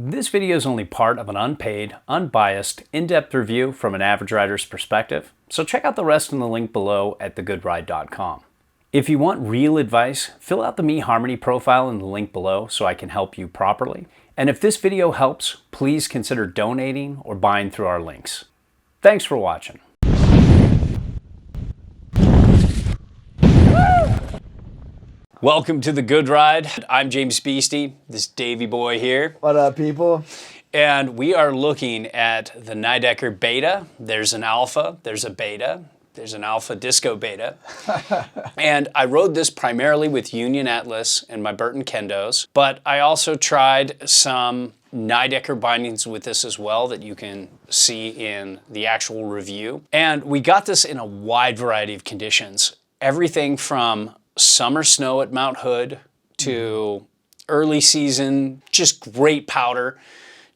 This video is only part of an unpaid, unbiased, in-depth review from an average rider's perspective, so check out the rest in the link below at thegoodride.com. If you want real advice, fill out the Me Harmony profile in the link below so I can help you properly. And if this video helps, please consider donating or buying through our links. Thanks for watching. Welcome to The Good Ride. I'm James Beastie, this Davey boy here. What up, people? And we are looking at the Nidecker Beta. There's an Alpha, there's a Beta, there's an Alpha Disco Beta. And I rode this primarily with Union Atlas and my Burton Kendos, but I also tried some Nidecker bindings with this as well that you can see in the actual review. And we got this in a wide variety of conditions. Everything from summer snow at Mount Hood to early season, just great powder,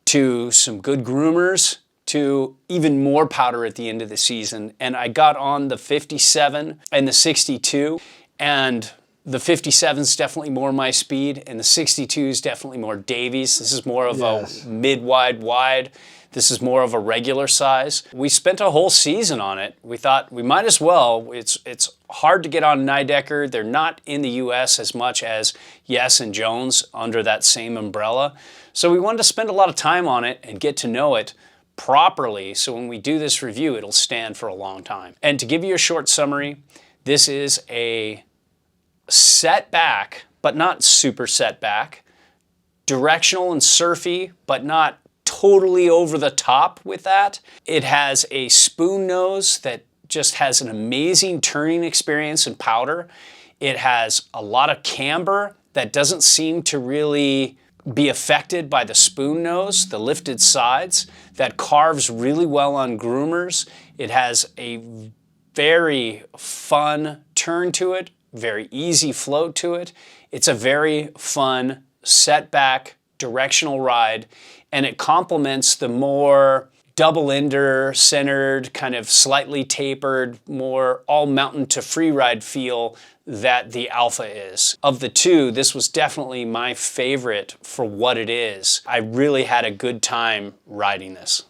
to some good groomers, to even more powder at the end of the season. And I got on the 57 and the 62, and the 57 is definitely more my speed, and the 62 is definitely more Davies. This is more of a mid-wide wide. This is more of a regular size. We spent a whole season on it. We thought we might as well. It's hard to get on Nidecker. They're not in the US as much as Yes and Jones under that same umbrella. So we wanted to spend a lot of time on it and get to know it properly, so when we do this review, it'll stand for a long time. And to give you a short summary, this is a setback, but not super setback, directional and surfy, but not totally over the top with that. It has a spoon nose that just has an amazing turning experience in powder. It has a lot of camber that doesn't seem to really be affected by the spoon nose, the lifted sides, that carves really well on groomers. It has a very fun turn to it, very easy float to it. It's a very fun setback directional ride, and it complements the more double-ender centered, kind of slightly tapered, more all mountain to free ride feel that the Alpha is. Of the two, this was definitely my favorite for what it is. I really had a good time riding this.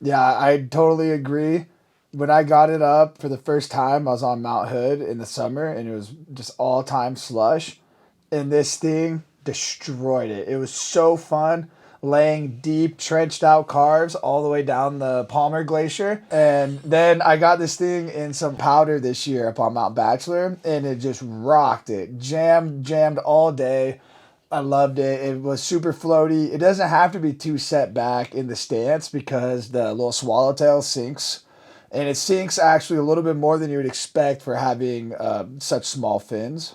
Yeah, I totally agree. When I got it up for the first time, I was on Mount Hood in the summer, and it was just all-time slush. And this thing destroyed it. It was so fun laying deep, trenched out carves all the way down the Palmer Glacier. And then I got this thing in some powder this year up on Mount Bachelor, and it just rocked it. Jammed all day. I loved it. It was super floaty. It doesn't have to be too set back in the stance because the little swallowtail sinks. And it sinks actually a little bit more than you would expect for having such small fins.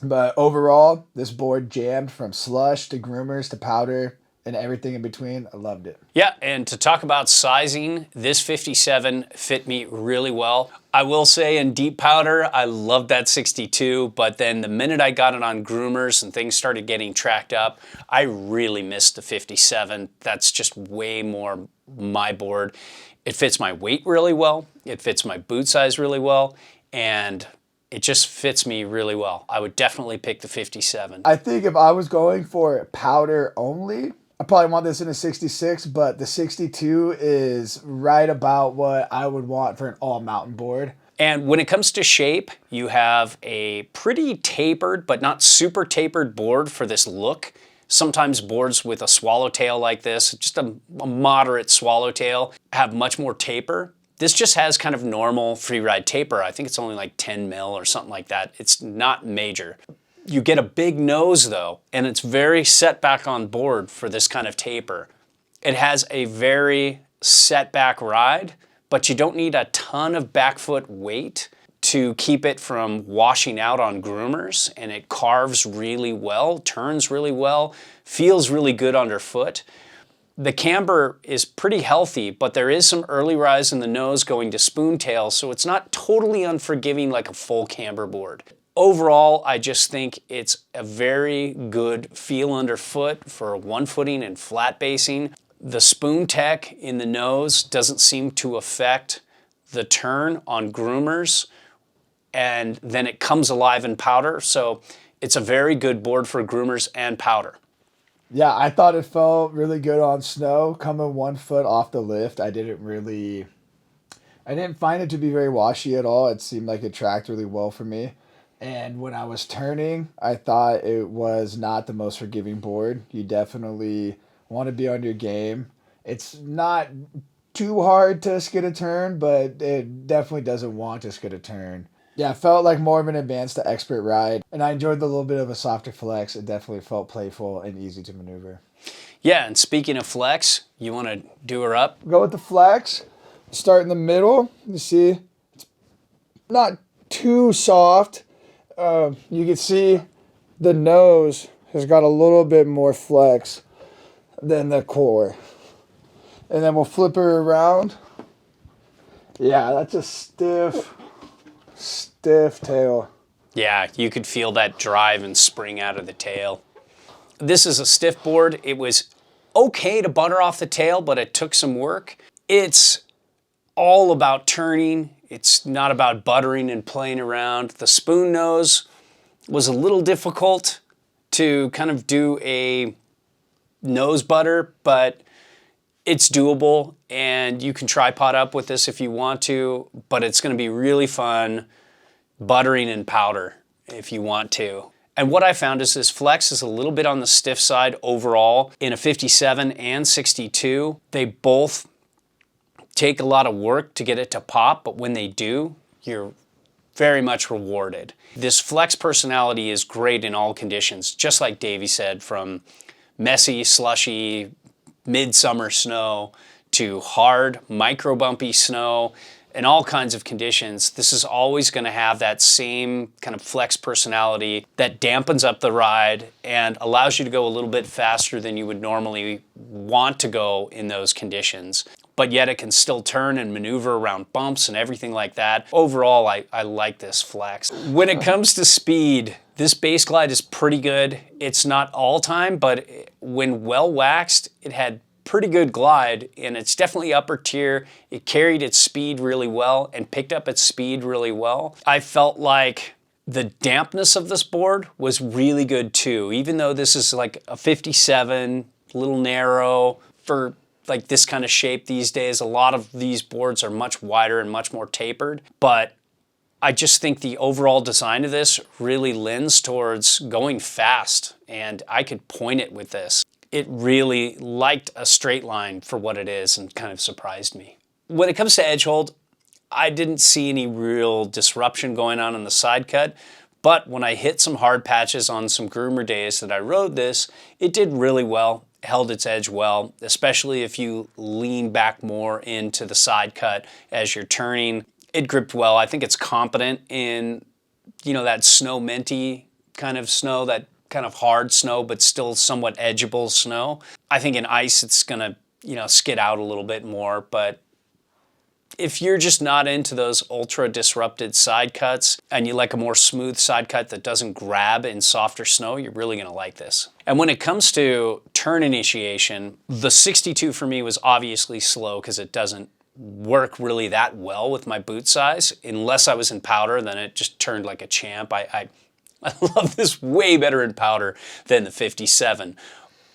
But overall, this board jammed from slush to groomers to powder and everything in between. I loved it. Yeah, and to talk about sizing, this 57 fit me really well. I will say in deep powder, I loved that 62, but then the minute I got it on groomers and things started getting tracked up, I really missed the 57. That's just way more my board. It fits my weight really well. It fits my boot size really well, and it just fits me really well. I would definitely pick the 57. I think if I was going for powder only, I probably want this in a 66, but the 62 is right about what I would want for an all-mountain board. And when it comes to shape, you have a pretty tapered, but not super tapered board for this look. Sometimes boards with a swallowtail like this, just a moderate swallowtail, have much more taper. This just has kind of normal free ride taper. I think it's only like 10 mil or something like that. It's not major. You get a big nose though, and it's very set back on board for this kind of taper. It has a very set back ride, but you don't need a ton of back foot weight to keep it from washing out on groomers, and it carves really well, turns really well, feels really good underfoot. The camber is pretty healthy, but there is some early rise in the nose going to spoontail, so it's not totally unforgiving like a full camber board. Overall, I just think it's a very good feel underfoot for one footing and flat basing. The spoon tech in the nose doesn't seem to affect the turn on groomers, and then it comes alive in powder, so it's a very good board for groomers and powder. Yeah, I thought it felt really good on snow. Coming 1 foot off the lift, I didn't find it to be very washy at all. It seemed like it tracked really well for me. And when I was turning, I thought it was not the most forgiving board. You definitely want to be on your game. It's not too hard to skid a turn, but it definitely doesn't want to skid a turn. Yeah, it felt like more of an advanced to expert ride, and I enjoyed the little bit of a softer flex. It definitely felt playful and easy to maneuver. Yeah, and speaking of flex, you want to do her up? Go with the flex. Start in the middle. You see, it's not too soft. You can see the nose has got a little bit more flex than the core. And then we'll flip her around. Yeah, that's a stiff tail. Yeah, you could feel that drive and spring out of the tail. This is a stiff board. It was okay to butter off the tail, but it took some work. It's all about turning. It's not about buttering and playing around. The spoon nose was a little difficult to kind of do a nose butter, but it's doable, and you can tripod up with this if you want to, but it's going to be really fun buttering in powder if you want to. And what I found is this flex is a little bit on the stiff side overall in a 57 and 62. They both take a lot of work to get it to pop, but when they do, you're very much rewarded. This flex personality is great in all conditions, just like Davey said, from messy, slushy, midsummer snow to hard, micro bumpy snow, in all kinds of conditions. This is always going to have that same kind of flex personality that dampens up the ride and allows you to go a little bit faster than you would normally want to go in those conditions. But yet it can still turn and maneuver around bumps and everything like that. Overall, I like this flex. When it comes to speed, this base glide is pretty good. It's not all time, but when well waxed, it had pretty good glide, and it's definitely upper tier. It carried its speed really well and picked up its speed really well. I felt like the dampness of this board was really good too, even though this is like a 57, a little narrow for like this kind of shape these days. A lot of these boards are much wider and much more tapered, but I just think the overall design of this really lends towards going fast, and I could point it with this. It really liked a straight line for what it is and kind of surprised me. When it comes to edge hold, I didn't see any real disruption going on the side cut, but when I hit some hard patches on some groomer days that I rode this, it did really well, held its edge well, especially if you lean back more into the side cut as you're turning. It gripped well. I think it's competent in, that snow minty kind of snow, that kind of hard snow, but still somewhat edgeable snow. I think in ice, it's gonna, skid out a little bit more, but if you're just not into those ultra disrupted side cuts and you like a more smooth side cut that doesn't grab in softer snow, you're really gonna like this. And when it comes to turn initiation, the 62 for me was obviously slow because it doesn't work really that well with my boot size. Unless I was in powder, then it just turned like a champ. I love this way better in powder than the 57.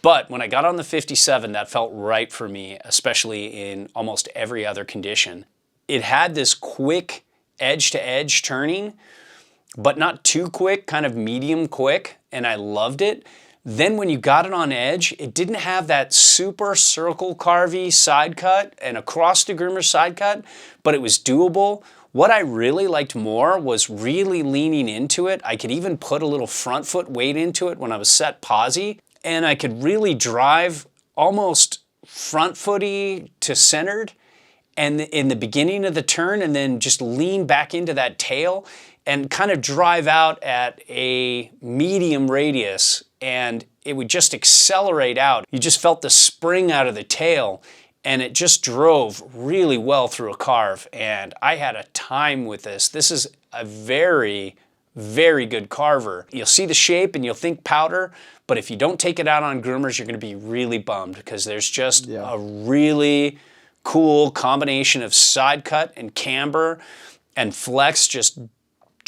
But when I got on the 57, that felt right for me, especially in almost every other condition. It had this quick edge-to-edge turning, but not too quick, kind of medium quick, and I loved it. Then when you got it on edge, it didn't have that super circle carvy side cut and across the groomer side cut, but it was doable. What I really liked more was really leaning into it. I could even put a little front foot weight into it when I was set posy, and I could really drive almost front footy to centered and in the beginning of the turn, and then just lean back into that tail and kind of drive out at a medium radius, and it would just accelerate out. You just felt the spring out of the tail, and it just drove really well through a carve, and I had a time with this. This is a very, very good carver. You'll see the shape and you'll think powder, but if you don't take it out on groomers, you're gonna be really bummed because there's just a really cool combination of side cut and camber and flex just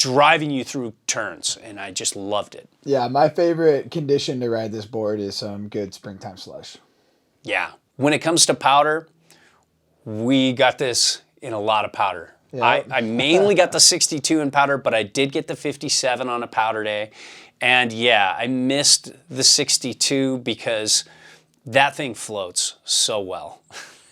driving you through turns, and I just loved it. Yeah, my favorite condition to ride this board is some good springtime slush. Yeah. When it comes to powder, we got this in a lot of powder. Yep. I mainly got the 62 in powder, but I did get the 57 on a powder day. And yeah, I missed the 62 because that thing floats so well.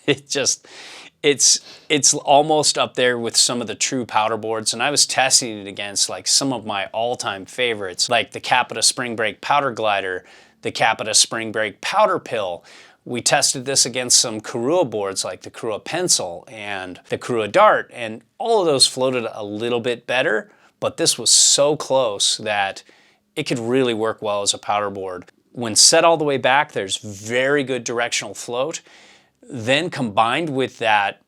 It's almost up there with some of the true powder boards, and I was testing it against like some of my all-time favorites, like the Capita Spring Break Powder Glider, the Capita Spring Break Powder Pill. We tested this against some Korua boards like the Korua Pencil and the Korua Dart, and all of those floated a little bit better, but this was so close that it could really work well as a powder board. When set all the way back, there's very good directional float. Then combined with that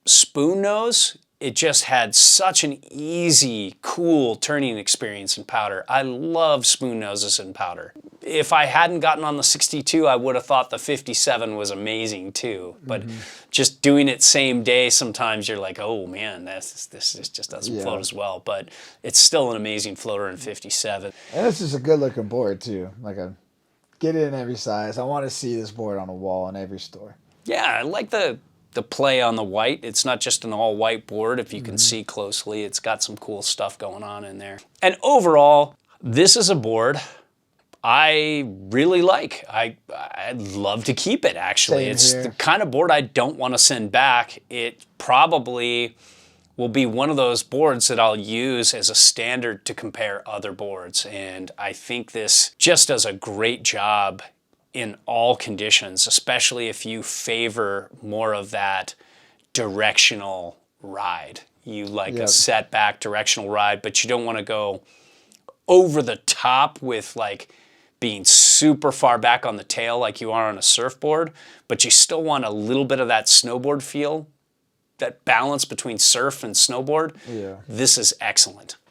spoon nose, it just had such an easy, cool turning experience in powder. I love spoon noses in powder. If I hadn't gotten on the 62, I would have thought the 57 was amazing too. But just doing it same day, sometimes you're like, oh man, this just doesn't float as well. But it's still an amazing floater in 57. And this is a good looking board too. Like get it in every size. I want to see this board on a wall in every store. Yeah, I like the play on the white. It's not just an all white board. If you can see closely, it's got some cool stuff going on in there. And overall, this is a board I really like. I'd love to keep it, actually. Same It's here. the kind of board I don't want to send back. It probably will be one of those boards that I'll use as a standard to compare other boards. And I think this just does a great job in all conditions, especially if you favor more of that directional ride. You like a set back directional ride, but you don't want to go over the top with like being super far back on the tail like you are on a surfboard, but you still want a little bit of that snowboard feel, that balance between surf and snowboard. Yeah. This is excellent.